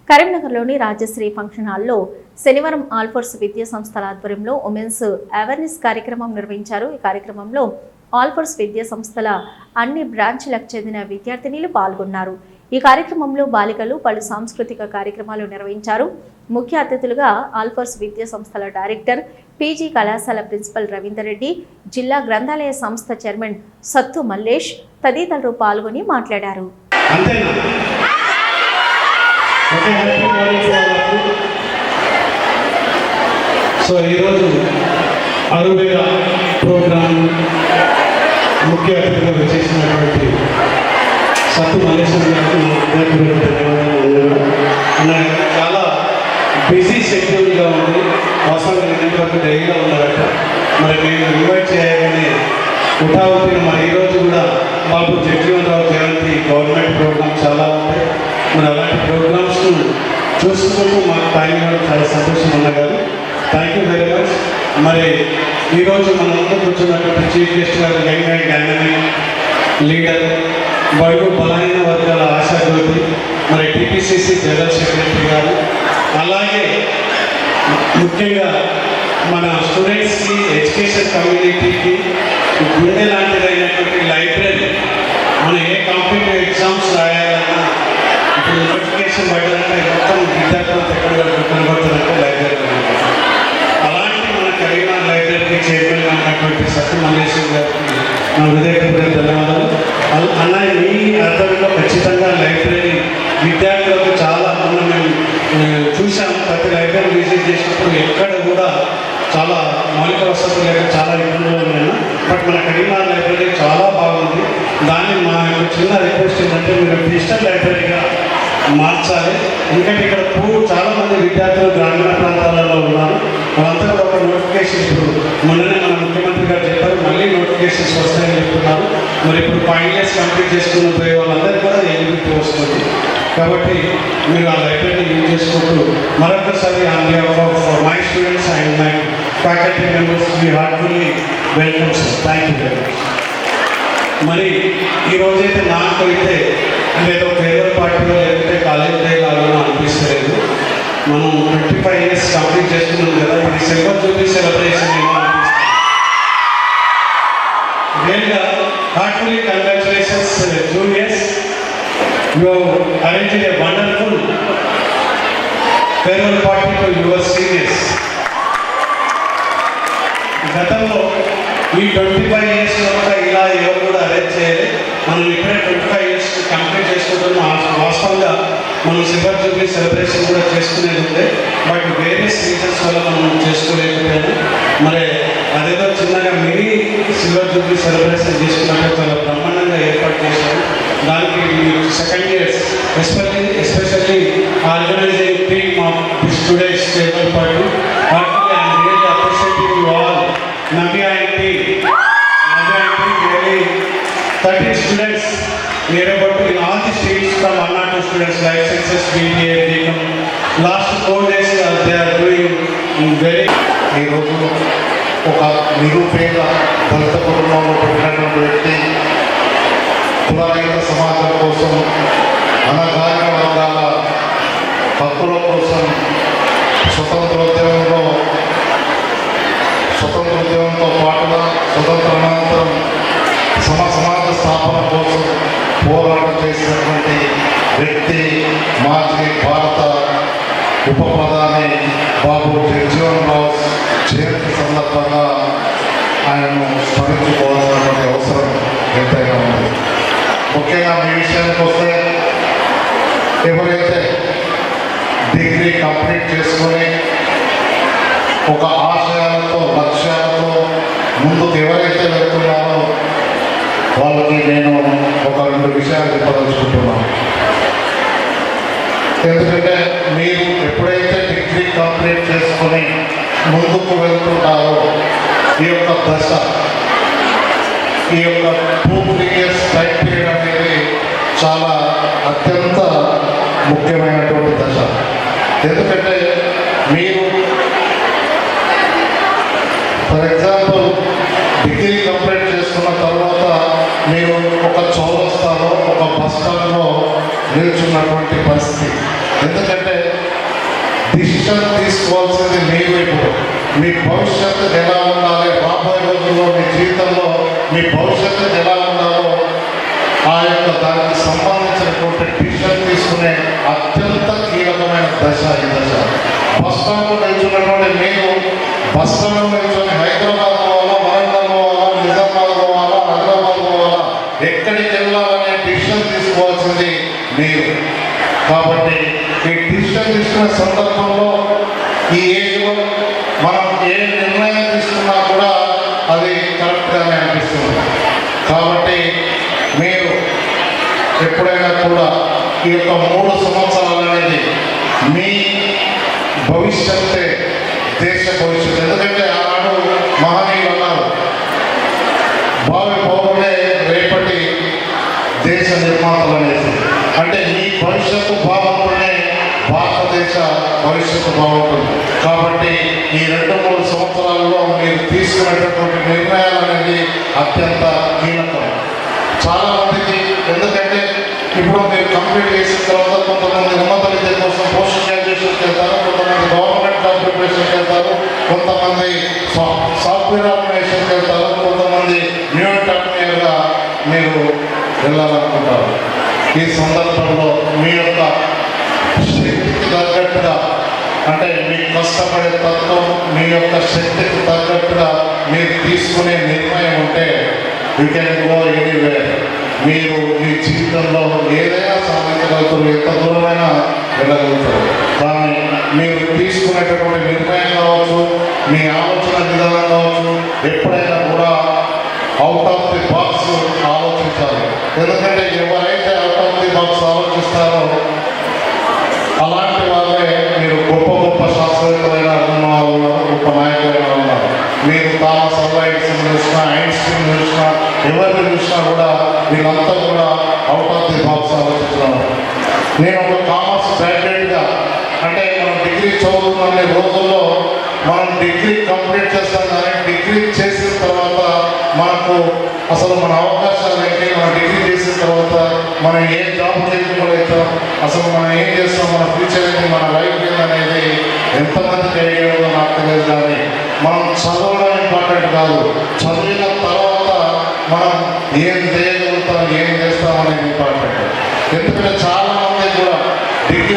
కరీంనగర్లోని రాజశ్రీ ఫంక్షన్ హాల్లో శనివారం ఆల్ఫోర్స్ విద్యా సంస్థల ఆధ్వర్యంలో ఉమెన్స్ అవేర్నెస్ కార్యక్రమం నిర్వహించారు. ఈ కార్యక్రమంలో ఆల్ఫోర్స్ విద్యా సంస్థల అన్ని బ్రాంచ్లకు చెందిన విద్యార్థినులు పాల్గొన్నారు. ఈ కార్యక్రమంలో బాలికలు పలు సాంస్కృతిక కార్యక్రమాలు నిర్వహించారు. ముఖ్య అతిథులుగా ఆల్ఫోర్స్ విద్యా సంస్థల డైరెక్టర్, పీజీ కళాశాల ప్రిన్సిపల్ రవీందర్ రెడ్డి, జిల్లా గ్రంథాలయ సంస్థ చైర్మన్ సత్తు మల్లేష్ తదితరులు పాల్గొని మాట్లాడారు. సో ఈరోజు అరువేల ప్రోగ్రామ్ ముఖ్య అతిథిగా వచ్చేసినటువంటి సత్తు మల్లేశ్వర్ గారికి చాలా బిజీ షెడ్యూల్గా ఉంది. వాస్తవంగా నిన్నటి వరకు డైరీగా ఉన్నారట. మరి మేము ఇన్వైట్ చేయగానే ఉఠావుతుంది. మరి ఈరోజు కూడా బాబు జగ్జీవన్ జయంతి గవర్నమెంట్ ప్రోగ్రామ్ చాలా ఉంటాయి. మరి అలాంటి ప్రోగ్రామ్స్ చూసుకుంటూ మాకు టైం కూడా చాలా సంతోషం ఉన్నగారు. Thank you very much. మరి ఈరోజు మన ముందు కూర్చున్నటువంటి చీఫ్ గెస్ట్ గారు యంగ్ అండ్ డైనమిక్ లీడర్, బడుగు బలహీన వర్గాల ఆశాజ్యోతి, మరి టీపీసీసీ జనరల్ సెక్రటరీ గారు, అలాగే ముఖ్యంగా మన స్టూడెంట్స్కి ఎడ్యుకేషన్ కమ్యూనిటీకి గుండె లాంటిదైనటువంటి లైబ్రరీ. మనం ఏ కాంపిటేటివ్ ఎగ్జామ్స్ రాయాలన్నా ఇప్పుడు నోటిఫికేషన్ పడ్డారంటే మొత్తం విద్యార్థులకు ఎక్కడ కనబడుతుందంటే లైబ్రరీ. అలాంటి మన కరీంనగర్ లైబ్రరీకి చైర్మన్గా ఉన్నటువంటి సత్తు మల్లేశ్వర్ గారికి నా హృదయపూర్వక ధన్యవాదాలు. అన్నయ్య మీ ఆధ్వర్యంలో ఖచ్చితంగా లైబ్రరీ విద్యార్థులకు చాలా మేము చూసాం. ప్రతి లైబ్రరీ విజిట్ చేసినప్పుడు ఎక్కడ కూడా చాలా మౌలిక వసతులు లేక చాలా ఇబ్బందులు ఉన్నాయి. బట్ మన కరీంనగర్ లైబ్రరీ చాలా బాగుంది. దాన్ని మా చిన్న రిక్వెస్ట్ ఏంటంటే మీరు డిజిటల్ లైబ్రరీగా మార్చాలి. ఎందుకంటే ఇక్కడ చాలామంది విద్యార్థులు గ్రామీణ ప్రాంతాలలో ఉన్నారు. వాళ్ళంతా కూడా ఒక నోటిఫికేషన్ ఇప్పుడు మొన్ననే మన ముఖ్యమంత్రి గారు చెప్పారు, మళ్ళీ నోటిఫికేషన్స్ వస్తాయని చెప్తున్నారు. మరి ఇప్పుడు ఫైనల్ ఇయర్స్ కంప్లీట్ చేసుకున్న పోయే వాళ్ళందరికీ కూడా ఎలిజిబిలిటీ వస్తుంది. కాబట్టి మీరు ఆ లైబ్రరీని యూజ్ చేసుకుంటూ మరొకసారి on behalf of my students and my faculty members we heartfully welcome sir. Thank you very much. మరి ఈరోజైతే నాకు అయితే ఏదో ఫేర్వెల్ పార్టీలో లేకపోతే కాలేజ్ డే లాగా అనిపిస్తలేదు. మనం 25 years కంప్లీట్ చేసుకున్నాం కదా, ఇది సిల్వర్ జూబ్లీ సెలబ్రేషన్ ఏమో అనిపిస్తుంది. రియల్గా heartfully congratulations juniors. You arranged a wonderful farewell party to your seniors. గతంలో ఈ 25 years వరకు ఇలా ఎవరు కూడా అరేంజ్ చేయాలి. మనం ఇప్పుడే 25 years కంప్లీట్ చేసుకుంటున్నాం. వాస్తవంగా మనం సిల్వర్ జూబ్లీ సెలబ్రేషన్ కూడా చేసుకునేది ఉండే, బట్ వేరియస్ రీజన్స్ వల్ల మనం చేసుకోలేకపోయాము. మరి అదేదో చిన్నగా మినీ సిల్వర్ జూబ్లీ సెలబ్రేషన్ చేసుకున్నట్టు చాలా బ్రహ్మాండంగా ఏర్పాటు చేశారు. దానికి second years especially organising team of students farewell party. Actually, I am really appreciating you all. Navya and team, really 13 students, we are about in all the streams from 1 or 2 students, life sciences, BBA, BCom. Last 4 days they are doing very. ఈ రోజు ఒక నిరుపేద దళిత కుటుంబంలో పుట్టినటువంటి వ్యక్తి కులరహిత సమాజం కోసం, అనగారిన వర్గాల హక్కుల కోసం స్వతంత్రోద్యమంతో పాటుగా స్వతంత్రానంతరం సమాజ స్థాపన కోసం పోరాటం చేసినటువంటి వ్యక్తి మాజీ భారత ఉప ప్రధాని బాబు జగ్జీవన్ రావు జయంతి సందర్భంగా ఆయనను స్మరించుకోవాల్సినటువంటి అవసరం ఎంతైనా ఉంది. ముఖ్యంగా మీ విషయానికి వస్తే, ఎవరైతే డిగ్రీ కంప్లీట్ చేసుకొని ఒక ఆశయాలతో లక్ష్యాలతో ముందుకు ఎవరైతే వెళ్తున్నారో వాళ్ళకి నేను ఒక 2 విషయాలు చెప్పదలుచుకుంటున్నాను. ఎందుకంటే మీరు ఎప్పుడైతే డిగ్రీ కంప్లీట్ చేసుకొని ముందుకు వెళ్తుంటారో ఈ యొక్క దశ, ఈ యొక్క 2-3 years టైం పీరియడ్ అనేది చాలా అత్యంత ముఖ్యమైనటువంటి దశ. ఎందుకంటే మీరు ఫర్ ఎగ్జాంపుల్ డిగ్రీ కంప్లీట్ చేసుకున్న తర్వాత మీరు ఒక చౌరస్తాలో, ఒక బస్ స్టాండ్లో నిల్చున్నటువంటి పరిస్థితి. ఎందుకంటే డిసిషన్ తీసుకోవాల్సింది మీరు. ఇప్పుడు మీ భవిష్యత్తు ఎలా ఉండాలి, రాబోయే రోజుల్లో మీ జీవితంలో మీ భవిష్యత్తు ఎలా ఉండాలో ఆ యొక్క దానికి సంబంధించినటువంటి డిసిషన్ తీసుకునే అత్యంత కీలకమైన దశ ఈ దశ. బస్ స్టాండ్లో నిల్చున్నటువంటి మీరు బస్ స్టాండ్లో నిల్చొని హైదరాబాద్ పోవాలా, వరంగల్ పోవాలా, నిజామాబాద్ పోవాలా, హైదరాబాద్ పోవాలా, ఎక్కడికి వెళ్ళాలనే డిసిషన్ తీసుకోవాల్సింది మీరు. కాబట్టి ఈ డిసిషన్ తీసుకునే సందర్భంలో ఈ ఏజ్లో మనం ఏ నిర్ణయం తీసుకున్నా కూడా అది కరెక్ట్గానే అనిపిస్తుంది. కాబట్టి మీరు ఎప్పుడైనా కూడా ఈ యొక్క 3 సంవత్సరాలు అనేది మీ భవిష్యత్తే దేశ భవిష్యత్తు. ఎందుకంటే ఆనాడు మహనీయులు అన్నారు, భావి పౌరులే రేపటి దేశ నిర్మాతలు అనేసి. అంటే మీ భవిష్యత్తు బాగుంటేనే భారతదేశ భవిష్యత్తు బాగుంటుంది. కాబట్టి ఈ 2-3 సంవత్సరాల్లో మీరు తీసుకునేటటువంటి నిర్ణయాలు అనేది అత్యంత కీలకం చాలామందికి. ఎందుకంటే ఇప్పుడు మీరు కంప్లీట్ చేసిన తర్వాత కొంతమంది ఉన్నత విద్య కోసం పోస్ట్ గ్రాడ్యుయేషన్కి వెళ్తారు, కొంతమంది గవర్నమెంట్ జాబ్ ప్రిపరేషన్కి వెళ్తారు, కొంతమంది సాఫ్ట్వేర్ ఆర్గనైజేషన్కి వెళ్తారు, కొంతమంది న్యూ ఎంటర్ప్రీనియర్గా మీరు వెళ్ళాలనుకుంటారు. ఈ సందర్భంలో మీ యొక్క శక్తికి తగ్గట్టుగా, అంటే మీ కష్టపడే తత్వం మీ యొక్క శక్తికి తగ్గట్టుగా మీరు తీసుకునే నిర్ణయం ఉంటే యూ కెన్ గో ఎనీవేర్. మీరు మీ జీవితంలో ఏదైనా సాధించగలుగుతారు, ఎంత దూరమైనా వెళ్ళగలుగుతారు. కానీ మీరు తీసుకునేటటువంటి నిర్ణయం కావచ్చు, మీ ఆలోచన విధానం కావచ్చు, ఎప్పుడైనా కూడా అవుట్ ఆఫ్ ది బాక్స్ ఆలోచించాలి. ఎందుకంటే ఎవరైతే అవుట్ ఆఫ్ ది బాక్స్ ఆలోచిస్తారో అలాంటి వాళ్ళే మీరు గొప్ప గొప్ప శాస్త్రవేత్తలైన ఉన్న వాళ్ళు ఉన్నారు, గొప్ప నాయకులైన ఉన్నారు. మీరు థామస్ అల్వా ఎడిసన్ చూసినా, ఐన్స్టీన్ చూసినా, ఎవరిని చూసినా కూడా వీళ్ళంతా కూడా అవుట్ ఆఫ్ ది బాక్స్ ఆలోచిస్తున్నారు. నేను ఒక కామర్స్ గ్రాడ్యుయేట్గా, అంటే మనం డిగ్రీ చదువుతున్న రోజుల్లో మనం డిగ్రీ కంప్లీట్ చేస్తాం, కానీ డిగ్రీ చేసిన తర్వాత మనకు అసలు మన అవకాశాలు ఏంటి, మన డిగ్రీ చేసిన తర్వాత మనం ఏ జాబ్ చేసుకోగలుగుతాం, అసలు మనం ఏం చేస్తాం, మన ఫ్యూచర్ ఏంటి, మన లైఫ్ ఏంటి అనేది ఎంతమందికి ఐడియా ఉందో నాకు తెలియదు. కానీ మనం చదవడం ఇంపార్టెంట్ కాదు, చదివిన తర్వాత మనం ఏం చేయగలుగుతాం, ఏం చేస్తాం అనేది ఇంపార్టెంట్. ఎందుకంటే చాలామంది కూడా డిగ్రీ